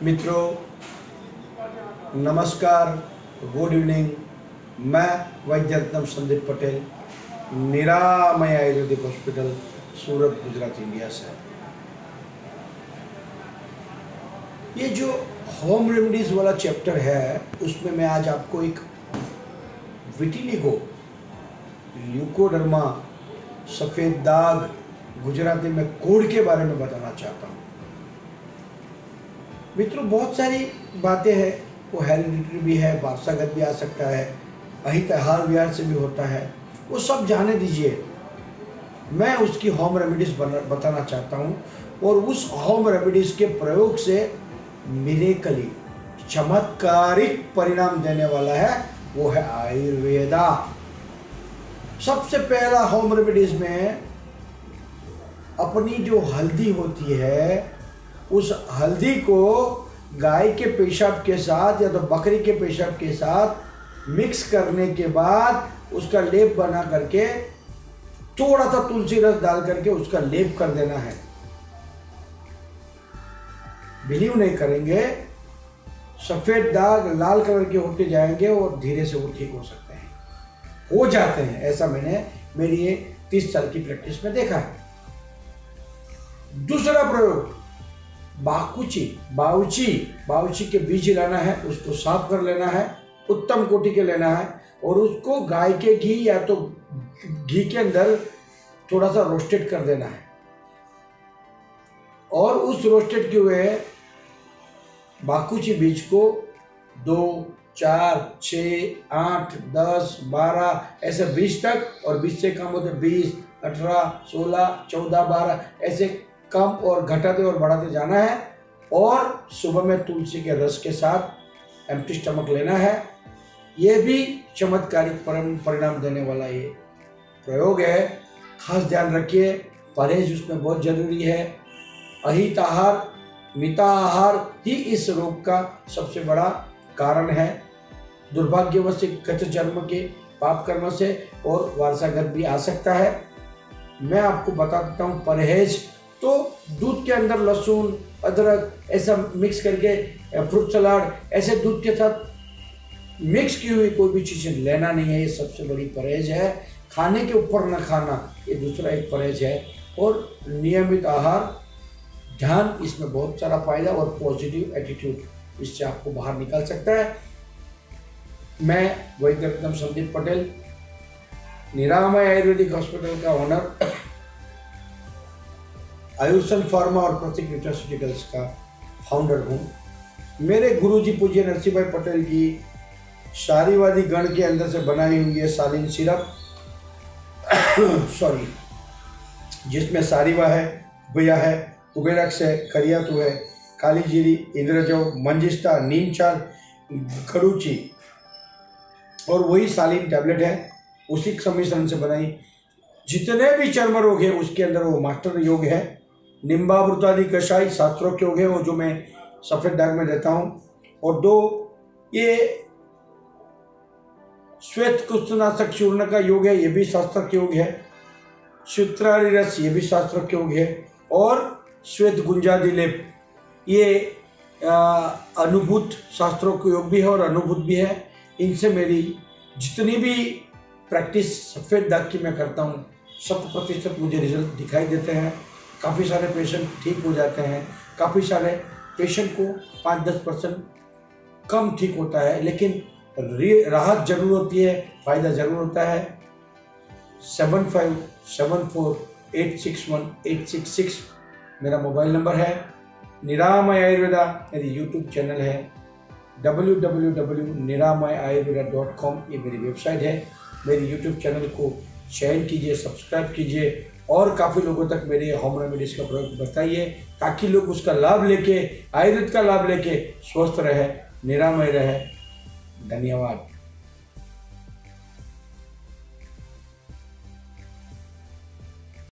मित्रों नमस्कार, good evening. मैं वैद्य रत्नम संदीप पटेल, निरामय आयुर्वेदिक हॉस्पिटल, सूरत, गुजरात, इंडिया से। ये जो होम रेमेडीज वाला चैप्टर है उसमें मैं आज आपको एक विटिलिगो, ल्यूकोडर्मा, सफ़ेद दाग, गुजराती में कोढ़ के बारे में बताना चाहता हूँ। मित्रों बहुत सारी बातें हैं, वो हेरिडिटरी भी है, वारसागत भी आ सकता है, अहितहार विहार से भी होता है, वो सब जाने दीजिए। मैं उसकी होम रेमेडीज बताना चाहता हूँ और उस होम रेमेडीज के प्रयोग से मिरेकली चमत्कारिक परिणाम देने वाला है, वो है आयुर्वेदा। सबसे पहला होम रेमेडीज में अपनी जो हल्दी होती है, उस हल्दी को गाय के पेशाब के साथ या तो बकरी के पेशाब के साथ मिक्स करने के बाद उसका लेप बना करके थोड़ा सा तुलसी रस डाल करके उसका लेप कर देना है। बिलीव नहीं करेंगे, सफेद दाग लाल कलर के होते जाएंगे और धीरे से वो ठीक हो सकते हैं, हो जाते हैं। ऐसा मैंने मेरी ये 30 साल की प्रैक्टिस में देखा है। दूसरा प्रयोग, बाउची के बीज लाना है, उसको साफ कर लेना है, उत्तम कोटि के लेना है और उसको गाय के घी या तो घी के अंदर थोड़ा सा रोस्टेड कर देना है और उस रोस्टेड किए हुए बाकुची बीज को 2, 4, 6, 8, 10, 12 ऐसे 20 तक, और 20 से कम होते 20, 18, 16, 14, 12 ऐसे कम और घटाते और बढ़ाते जाना है। और सुबह में तुलसी के रस के साथ एम्प्टी स्टमक लेना है। यह भी चमत्कारिक परिणाम देने वाला ये प्रयोग है। खास ध्यान रखिए, परहेज उसमें बहुत जरूरी है। अहित आहार, मिताहार ही इस रोग का सबसे बड़ा कारण है। दुर्भाग्यवश गत जन्म के पाप कर्म से और वारसागत भी आ सकता है। मैं आपको बता देता हूँ, परहेज तो दूध के अंदर लहसुन, अदरक ऐसा मिक्स करके, फ्रूट सलाद ऐसे दूध के साथ मिक्स की हुई कोई भी चीज़ लेना नहीं है, ये सबसे बड़ी परहेज है। खाने के ऊपर न खाना, ये दूसरा एक परहेज है। और नियमित आहार, ध्यान, इसमें बहुत सारा फायदा और पॉजिटिव एटीट्यूड इससे आपको बाहर निकाल सकता है। मैं वैद्य रत्नम संदीप पटेल, निरामय आयुर्वेदिक हॉस्पिटल का ओनर, आयुषन फार्मा और प्रतीक न्यूट्रास्यूटिकल्स का फाउंडर हूँ। मेरे गुरुजी पूज्य नरसिंह भाई पटेल की शारीवादी गण के अंदर से बनाई हुई है सालिन सिरप सॉरी, जिसमें सारीवा है, बुया है, कुबेरक्स है, करियातु है, काली जीरी, इंद्रजव, मंजिस्ता, नीमचार, खड़ूची और वही सालिन टैबलेट है, उसी सम्मिश्रण से बनाई। जितने भी चर्म रोग है उसके अंदर वो मास्टर योग है। निम्बावृतादि कषाय शास्त्रोक्त योग है, वो जो मैं सफेद दाग में देता हूँ। और 2 ये श्वेत कुष्ठनाशक चूर्ण का योग है, ये भी शास्त्रोक्त योग है। सूत्रारी रस, ये भी शास्त्रोक्त योग है। और श्वेत गुंजादि लेप, ये अनुभूत शास्त्रोक्त योग भी है और अनुभूत भी है। इनसे मेरी जितनी भी प्रैक्टिस सफ़ेद दाग की मैं करता हूँ, 100% मुझे रिजल्ट दिखाई देते हैं। काफ़ी सारे पेशेंट ठीक हो जाते हैं, काफ़ी सारे पेशेंट को 5-10% कम ठीक होता है, लेकिन राहत जरूर होती है, फ़ायदा ज़रूर होता है। 7574861866 मेरा मोबाइल नंबर है। निरामय आयुर्वेदा मेरी यूट्यूब चैनल है। www.niramayayurveda.com ये मेरी वेबसाइट है। मेरी यूट्यूब चैनल को शेयर कीजिए, सब्सक्राइब कीजिए और काफ़ी लोगों तक मेरे होम रेमेडीज़ का प्रयोग बताइए, ताकि लोग उसका लाभ लेके, आयुर्वेद का लाभ लेके स्वस्थ रहे, निरामय रहे। धन्यवाद।